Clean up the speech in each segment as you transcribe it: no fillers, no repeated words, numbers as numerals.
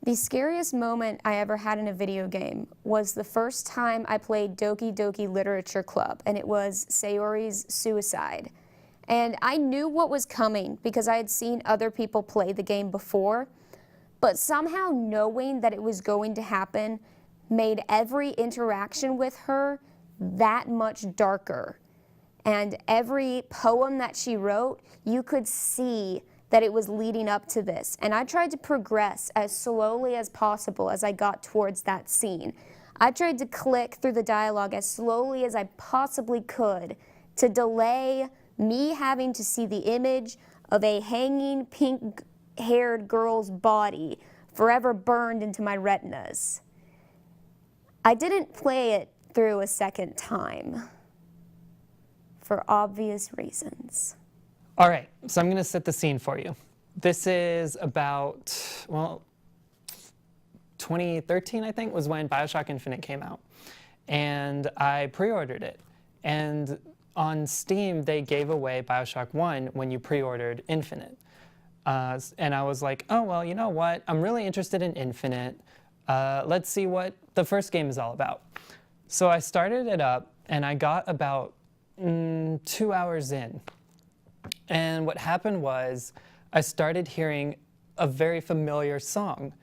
The scariest moment I ever had in a video game was the first time I played Doki Doki Literature Club, and it was Sayori's suicide. And I knew what was coming because I had seen other people play the game before, but somehow knowing that it was going to happen made every interaction with her that much darker. And every poem that she wrote, you could see that it was leading up to this. And I tried to progress as slowly as possible as I got towards that scene. I tried to click through the dialogue as slowly as I possibly could to delay me having to see the image of a hanging pink-haired girl's body forever burned into my retinas. I didn't play it through a second time for obvious reasons. All right, so I'm going to set the scene for you. This is about, well, 2013, I think, was when BioShock Infinite came out. And I pre-ordered it. And on Steam, they gave away BioShock 1 when you pre-ordered Infinite. And I was like, oh, well, you know what? I'm really interested in Infinite. Let's see what the first game is all about. So I started it up, and I got about 2 hours in. And what happened was I started hearing a very familiar song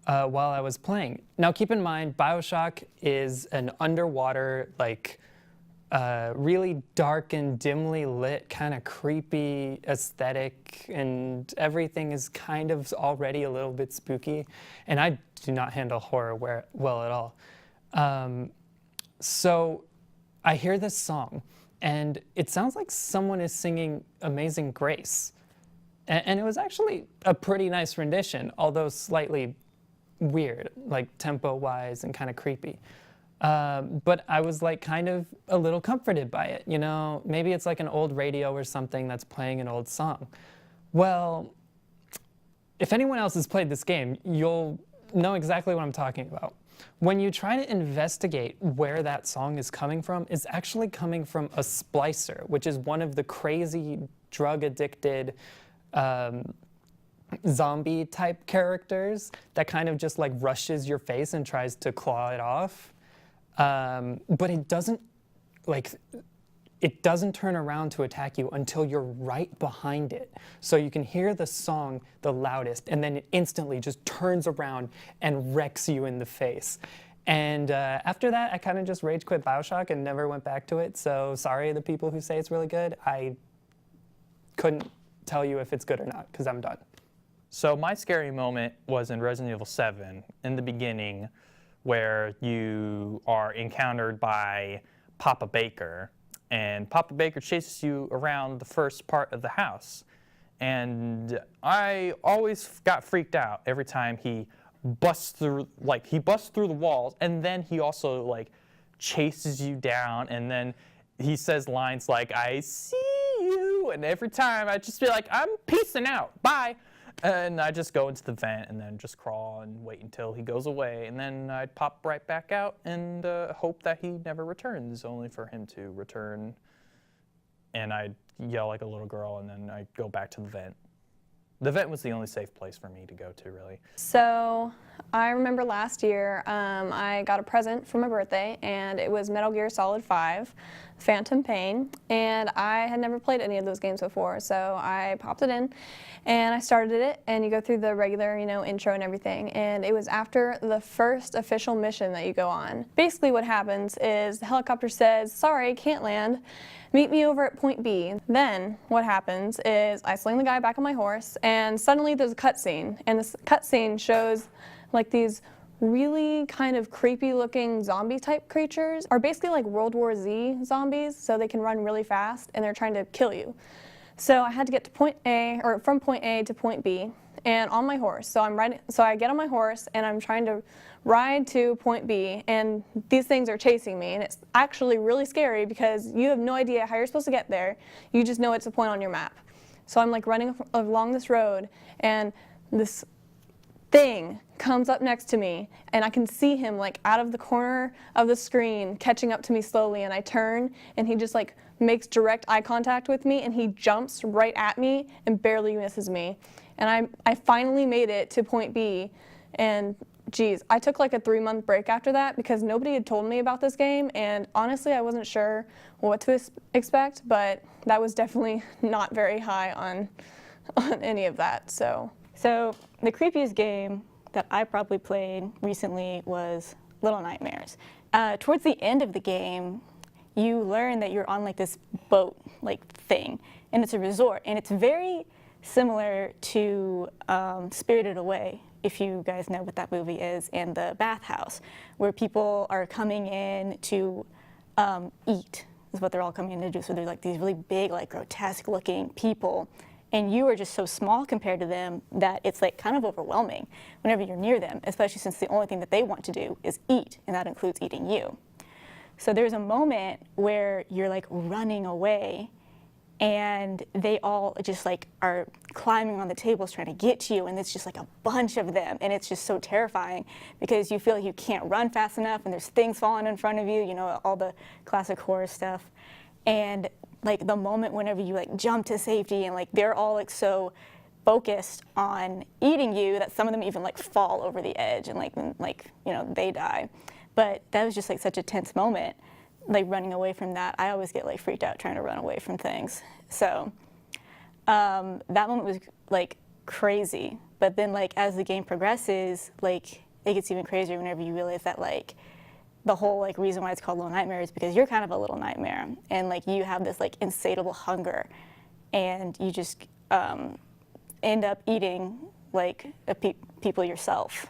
while I was playing. Now, keep in mind, BioShock is an underwater, like, really dark and dimly lit, kind of creepy aesthetic, and everything is kind of already a little bit spooky. And I do not handle horror well at all. So I hear this song, and it sounds like someone is singing Amazing Grace. And it was actually a pretty nice rendition, although slightly weird, like tempo-wise and kind of creepy. But I was like kind of a little comforted by it, you know? Maybe it's like an old radio or something that's playing an old song. Well, if anyone else has played this game, you'll know exactly what I'm talking about. When you try to investigate where that song is coming from, it's actually coming from a splicer, which is one of the crazy drug-addicted zombie-type characters that kind of just like rushes your face and tries to claw it off. But it doesn't turn around to attack you until you're right behind it. So you can hear the song the loudest, and then it instantly just turns around and wrecks you in the face. And after that, I kind of just rage quit BioShock and never went back to it. So sorry, the people who say it's really good. I couldn't tell you if it's good or not, because I'm done. So my scary moment was in Resident Evil 7, in the beginning, where you are encountered by Papa Baker. And Papa Baker chases you around the first part of the house. And I always got freaked out every time he busts through the walls, and then he also like chases you down, and then he says lines like, I see you, and every time I just be like, I'm peacing out, bye. And I just go into the vent and then just crawl and wait until he goes away. And then I'd pop right back out and hope that he never returns, only for him to return. And I'd yell like a little girl, and then I'd go back to the vent. The vent was the only safe place for me to go to, really. So I remember last year I got a present for my birthday, and it was Metal Gear Solid 5, Phantom Pain, and I had never played any of those games before, so I popped it in, and I started it, and you go through the regular, intro and everything, and it was after the first official mission that you go on. Basically what happens is the helicopter says, sorry, can't land, meet me over at point B. Then what happens is I sling the guy back on my horse, and suddenly there's a cutscene, and this cutscene shows like these really kind of creepy looking zombie type creatures are basically like World War Z zombies, so they can run really fast and they're trying to kill you. So I had to get to point A, or from point A to point B, and on my horse. So I get on my horse and I'm trying to ride to point B, and these things are chasing me, and it's actually really scary because you have no idea how you're supposed to get there. You just know it's a point on your map. So I'm like running along this road, and this thing comes up next to me, and I can see him like out of the corner of the screen catching up to me slowly, and I turn and he just like makes direct eye contact with me, and he jumps right at me and barely misses me. And I finally made it to point B, And geez, I took like a 3-month break after that because nobody had told me about this game, and honestly I wasn't sure what to expect, but that was definitely not very high on any of that. So the creepiest game that I probably played recently was Little Nightmares. Towards the end of the game, you learn that you're on like this boat like thing, and it's a resort, and it's very similar to Spirited Away, if you guys know what that movie is, and the bathhouse, where people are coming in to eat, is what they're all coming in to do. So they're like these really big, like grotesque looking people, and you are just so small compared to them that it's like kind of overwhelming whenever you're near them, especially since the only thing that they want to do is eat, and that includes eating you. So there's a moment where you're like running away, and they all just like are climbing on the tables trying to get to you, and it's just like a bunch of them, and it's just so terrifying because you feel like you can't run fast enough, and there's things falling in front of you, you know, all the classic horror stuff. And like the moment whenever you like jump to safety, and like they're all like so focused on eating you that some of them even like fall over the edge, and like you know, they die. But that was just like such a tense moment, like running away from that. I always get like freaked out trying to run away from things. So that moment was like crazy. But then like as the game progresses, like it gets even crazier whenever you realize that like the whole like reason why it's called Little Nightmare is because you're kind of a little nightmare, and like you have this like insatiable hunger, and you just end up eating like people yourself.